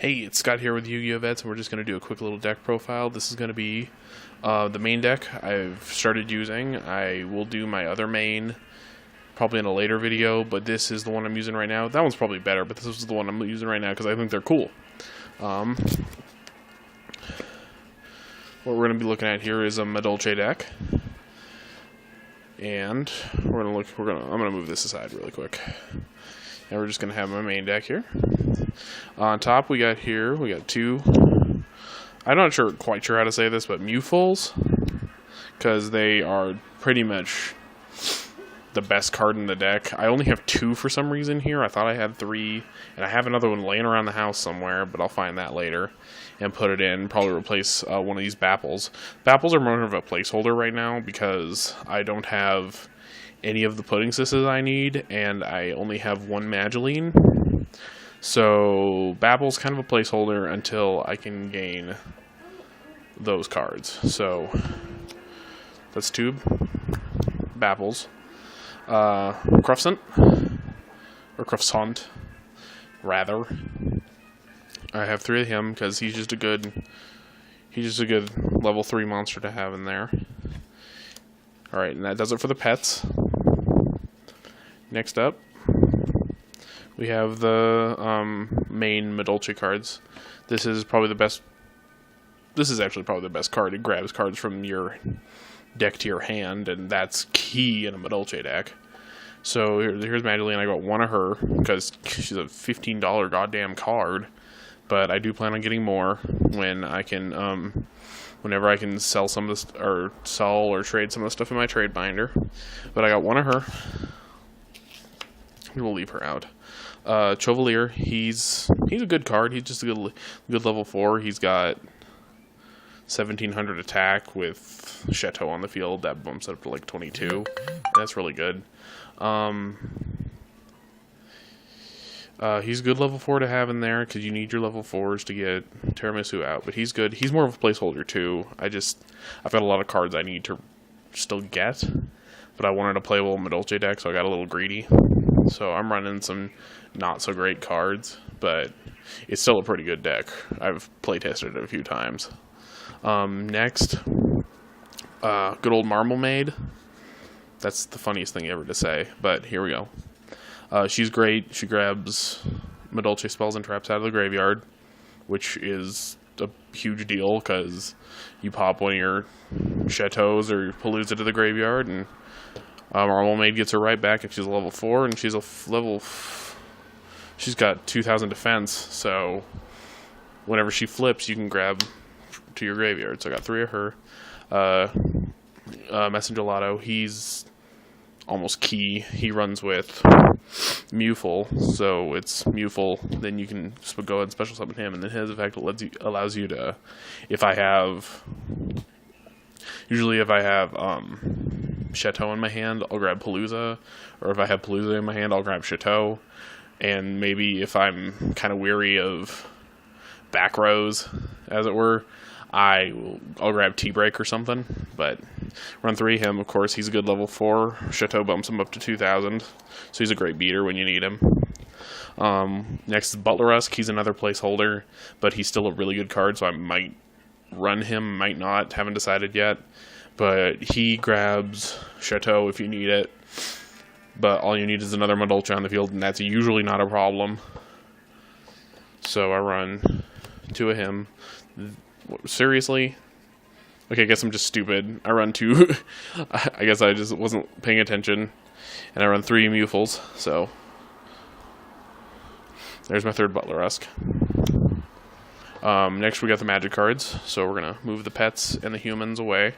Hey, it's Scott here with Yu-Gi-Oh! Vets, and we're just going to do a quick little deck profile. This is going to be the main deck I've started using. I will do my other main probably in a later video, but this is the one I'm using right now. That one's probably better, but this is the one I'm using right now because I think they're cool. What we're going to be looking at here is a Madolche deck. And I'm gonna move this aside really quick. And we're just gonna have my main deck here. On top we got two, I'm not quite sure how to say this, but Mufuls, because they are pretty much the best card in the deck. I only have two for some reason here. I thought I had three, and I have another one laying around the house somewhere, but I'll find that later and put it in. Probably replace one of these Bapples. Bapples are more of a placeholder right now because I don't have any of the pudding sisters I need, and I only have one Madolche. So Bapple's kind of a placeholder until I can gain those cards. So let's tube Bapples. Croissant, or Croissant, rather. I have three of him because he's just a good level 3 monster to have in there. Alright, and that does it for the pets. Next up, we have the main Madolche cards. This is actually probably the best card. It grabs cards from your deck to your hand, and that's key in a Madolche deck. So here's Madolche, and I got one of her because she's a $15 goddamn card. But I do plan on getting more when I can, whenever I can sell some of this, or sell or trade some of the stuff in my trade binder. But I got one of her. We'll leave her out. Chevalier, he's a good card. He's just a good level 4. He's got 1700 attack with Chateau on the field. That bumps it up to like 22. That's really good. He's a good level 4 to have in there because you need your level 4s to get Tiramisu out. But he's good. He's more of a placeholder too. I've got a lot of cards I need to still get, but I wanted to play a little Madolche deck, so I got a little greedy. So I'm running some not so great cards, but it's still a pretty good deck. I've play tested it a few times. Next, good old Marble Maid. That's the funniest thing ever to say, but here we go. She's great. She grabs Madolche spells and traps out of the graveyard, which is a huge deal because you pop one of your Chateaus or Palooza to the graveyard, and Marble Maid gets her right back, and she's a level 4, and she's she's got 2000 defense, so whenever she flips, you can grab to your graveyard. So I got 3 of her. Messenger Lotto, he's almost key. He runs with Muful, so it's Muful, then you can go ahead and special summon him, and then his effect allows you to, usually if I have Chateau in my hand, I'll grab Palooza, or if I have Palooza in my hand, I'll grab Chateau, and maybe if I'm kind of weary of back rows, as it were, I'll grab T-Break or something, but run 3 him, of course. He's a good level 4. Chateau bumps him up to 2000, so he's a great beater when you need him. Next is Butlerusk. He's another placeholder, but he's still a really good card, so I might run him, might not, haven't decided yet. But he grabs Chateau if you need it, but all you need is another Madolche on the field, and that's usually not a problem. So I run 2 of him. Seriously? Okay, I guess I'm just stupid. I run 2. I guess I just wasn't paying attention. And I run 3 Mufuls, so there's my 3rd Butlerusk. Next we got the magic cards, so we're gonna move the pets and the humans away.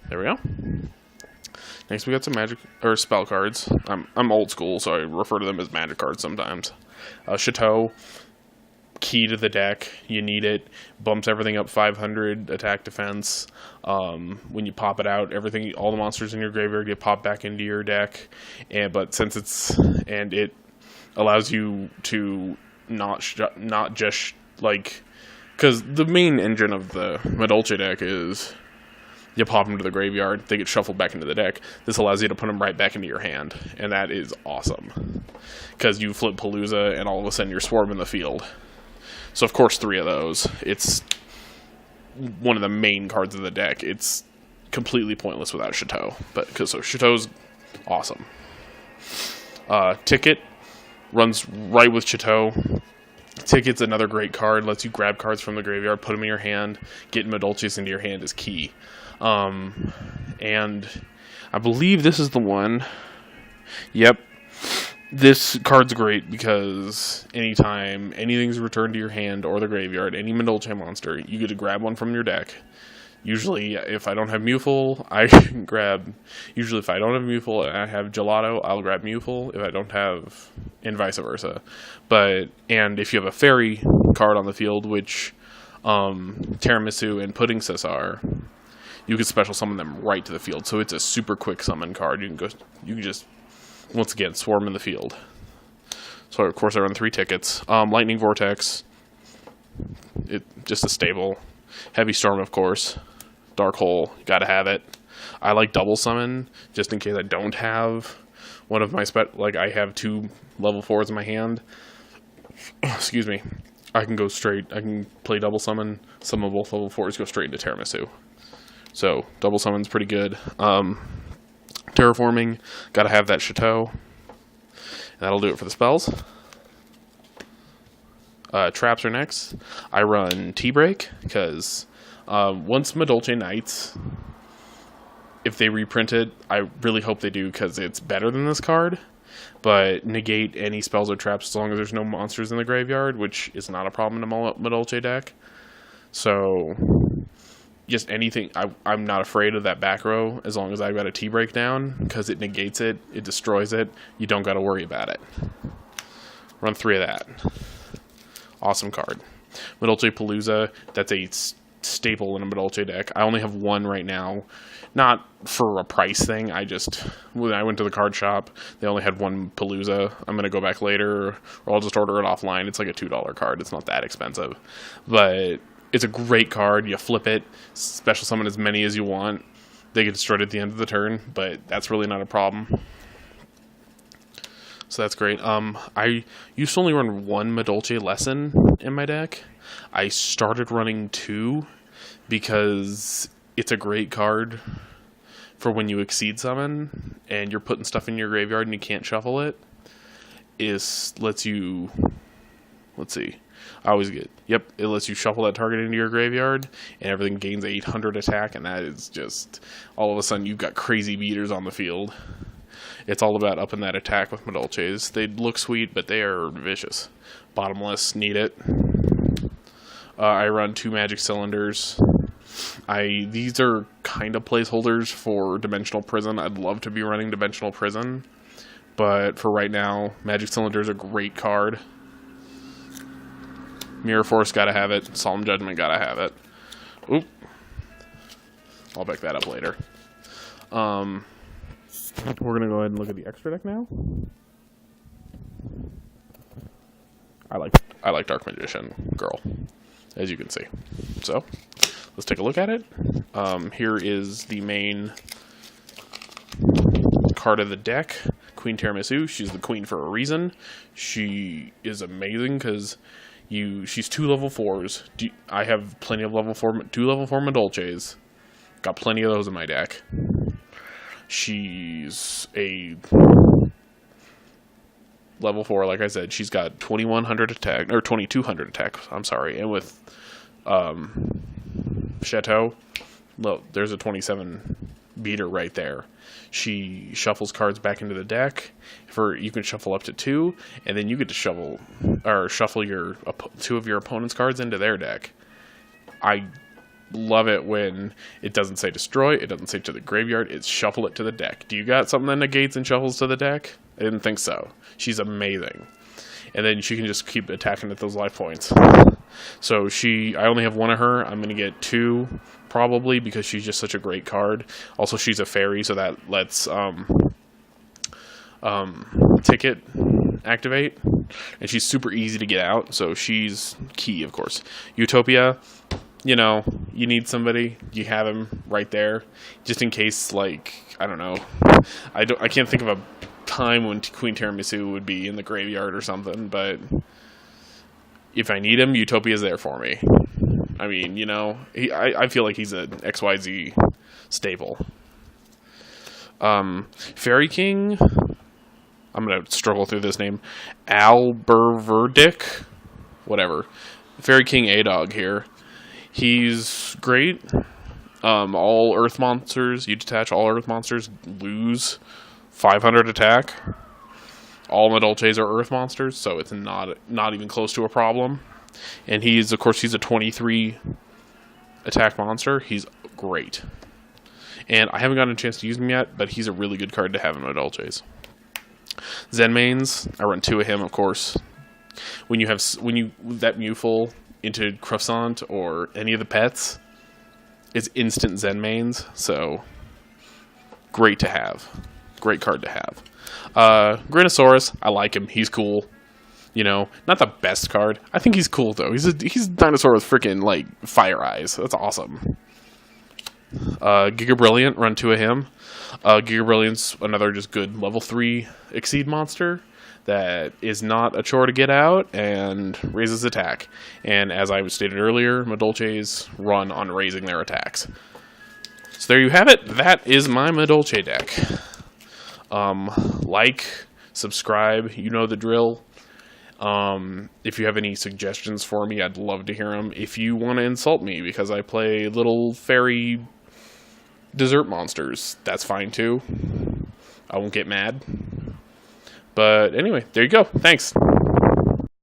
There we go. Next we got some magic or spell cards. I'm old school, so I refer to them as magic cards sometimes. Chateau, key to the deck. You need it. Bumps everything up 500 attack defense. When you pop it out, all the monsters in your graveyard get popped back into your deck. But it allows you to not just like, because the main engine of the Madolche deck is You pop them to the graveyard, they get shuffled back into the deck. This allows you to put them right back into your hand, and that is awesome. Because you flip Palooza, and all of a sudden you're swarming the field. So of course 3 of those. It's one of the main cards of the deck. It's completely pointless without Chateau, but so Chateau's awesome. Ticket runs right with Chateau. Ticket's another great card. Lets you grab cards from the graveyard, put them in your hand. Getting Madolches into your hand is key. And I believe this is the one. Yep. This card's great because anytime anything's returned to your hand or the graveyard, any Madolche monster, you get to grab one from your deck. Usually, if I don't have Muful, I can grab... Usually, if I don't have Muful and I have Gelato, I'll grab Muful. If I don't have... And vice versa. And if you have a fairy card on the field, which Tiramisu and Pudding Sis are, you can special summon them right to the field. So it's a super quick summon card. You can just... Once again, swarm in the field. So, of course, I run 3 tickets. Lightning Vortex. Just a stable. Heavy Storm, of course. Dark Hole. Gotta have it. I like double summon, just in case I don't have one of my I have 2 level 4s in my hand. Excuse me. I can go straight. I can play double summon. Some of both level 4s go straight into Tiramisu. So, double summon's pretty good. Terraforming, gotta have that Chateau. And that'll do it for the spells. Traps are next. I run T-Break, because once Madolche Knights, if they reprint it, I really hope they do, because it's better than this card. But negate any spells or traps as long as there's no monsters in the graveyard, which is not a problem in a Madolche deck. So... Just anything, I'm not afraid of that back row as long as I've got a T-Break down, because it negates it, it destroys it, you don't got to worry about it. Run 3 of that. Awesome card. Madolche Palooza, that's a staple in a Madolche deck. I only have 1 right now, not for a price thing, when I went to the card shop, they only had 1 Palooza. I'm going to go back later, or I'll just order it offline. It's like a $2 card, it's not that expensive. But... It's a great card. You flip it, special summon as many as you want. They get destroyed at the end of the turn, but that's really not a problem. So that's great. I used to only run 1 Madolche lesson in my deck. I started running 2 because it's a great card for when you exceed summon and you're putting stuff in your graveyard and you can't shuffle it. Lets you... Let's see. I always get... Yep, it lets you shuffle that target into your graveyard, and everything gains 800 attack, and that is just... All of a sudden, you've got crazy beaters on the field. It's all about upping that attack with Madolches. They look sweet, but they are vicious. Bottomless, need it. I run 2 magic cylinders. These are kind of placeholders for Dimensional Prison. I'd love to be running Dimensional Prison, but for right now, magic cylinder is a great card. Mirror Force, gotta have it. Solemn Judgment, gotta have it. Oop. I'll back that up later. We're gonna go ahead and look at the extra deck now. I like Dark Magician Girl, as you can see. So, let's take a look at it. Here is the main card of the deck. Queen Tiramisu. She's the queen for a reason. She is amazing because... she's 2 level 4s. I have plenty of 2 level 4 Madolches. Got plenty of those in my deck. She's a level 4, like I said. She's got 2100 attack, or 2200 attack, I'm sorry. And with Chateau, look, there's a 27 beater right there. She shuffles cards back into the deck. You can shuffle up to 2, and then you get to shuffle your 2 of your opponent's cards into their deck. I love it when it doesn't say destroy, it doesn't say to the graveyard, it's shuffle it to the deck. Do you got something that negates and shuffles to the deck? I didn't think so. She's amazing. And then she can just keep attacking at those life points. So I only have 1 of her. I'm going to get 2 probably because she's just such a great card. Also, she's a fairy, so that lets Ticket activate. And she's super easy to get out, so she's key, of course. Utopia, you know, you need somebody, you have him right there, just in case, like, I don't know. I can't think of a time when Queen Tiramisu would be in the graveyard or something, but if I need him, Utopia's there for me. I mean, you know, I feel like he's an XYZ staple. Fairy King, I'm going to struggle through this name, Alberverdick, whatever. Fairy King A-Dog here. He's great. All Earth monsters, you detach all Earth monsters, lose 500 attack. All Madolches are Earth monsters, so it's not even close to a problem. And he's a 23 attack monster. He's great. And I haven't gotten a chance to use him yet, but he's a really good card to have in Madolches. Zenmains, I run 2 of him, of course. When you that Mewful into Croissant or any of the pets, it's instant Zenmains, so great to have. Great card to have. Grinosaurus, I like him. He's cool. You know, not the best card. I think he's cool though. He's a dinosaur with freaking like fire eyes. That's awesome. Giga Brilliant, run 2 of him. Giga Brilliant's another just good level 3 Exceed monster that is not a chore to get out and raises attack. And as I stated earlier, Madolches run on raising their attacks. So there you have it. That is my Madolche deck. Like, subscribe, you know the drill. If you have any suggestions for me, I'd love to hear them. If you want to insult me because I play little fairy dessert monsters, that's fine too. I won't get mad. But anyway, there you go. Thanks.